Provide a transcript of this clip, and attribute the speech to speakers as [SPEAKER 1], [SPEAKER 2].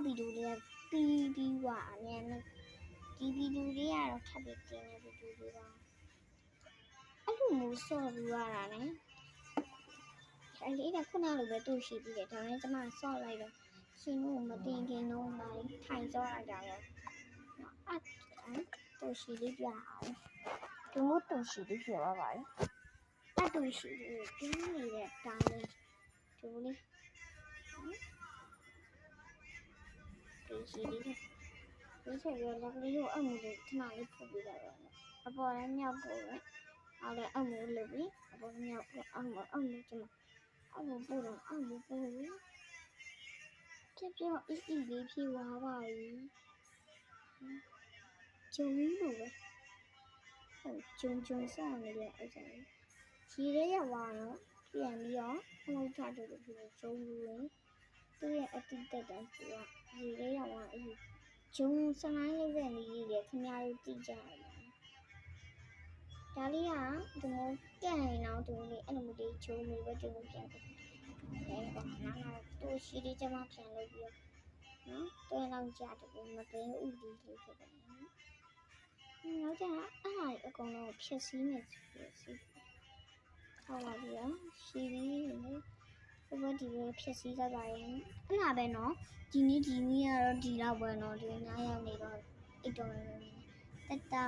[SPEAKER 1] ဗီဒီယိုလေးပြီးွားအများနဲ့ဒီဗီဒီယိုလေးကတော့ထပ်ပြီးတင်နေဗီဒီယိုလေးပါအဲ့လိုမျိုးဆော့ပြီးရတာနဲ့အဲ့လေးကခုနလိုပဲတူရှိပြီးတယ်ဒါနဲ့ကျမဆော့လိုက်တော့ရှင်တို့မတင်ခင်တော့မှထိုင်ဆော့လိုက်တာပဲအဲ့တူရှိလေးပြအောင်ဒီမို့တူရှိလေးပြပါပါအဲ့တူရှိလေးပြနေတဲ့တောင်းလေးဒီလေးတူရှိလေးဒီချက်ရလက်ကလေးကိုအမှုလေးခဏလေးဖုတ်ပြီးတော့အပေါ်လည်းမြောက်ပို့ပဲအဲ့ဒါအမှုလုပ်ပြီးအပေါ်မြောက်အမှုကျမအမှုပို့တော့အမှုပို့ပြီးပြအေးအေးလေးဖြေးသွားပါပြီဂျုံလို့ပဲဟုတ်ဂျုံဆောင်းနေတဲ့အဲ့ဒါကြီးရဲရပါတော့ပြန်ပြီးတော့အမှုထားတယ်လို့ပြောဂျုံလို့သူရဲ့အတိတ်တန်းဆိုတော့ကြီးရဲရပါအေးဂျုံစလိုင်းလေးပဲနေရခင်ဗျားတို့သိကြတယ်ဒါလေးကဒီလိုကန့်နေတော့ဒီလေးအဲ့လိုမျိုးလေးဂျုံမျိုးပဲဂျုံပြန်တယ်အဲ့တော့နာတူရှိလေးကျမပြန်လုပ်ပြီးနော်တွဲလောက်ကြတယ်မပင်းဥတီလေးဖြစ်တယ်နောက်ကျအဲ့ဟာအကုန်လုံးဖြည့်ဆည်းနေစီဟုတ်ပါပြီရှိပြီလေဘယ်ဒီလိုဖြည့်ဆည်းကြပါရင်အဲ့ဒါပဲနော်ဒီနေ့ကတော့ဒီလောက်ပဲနော်ဒီညရောက်နေတော့အိတ်တော်တတာ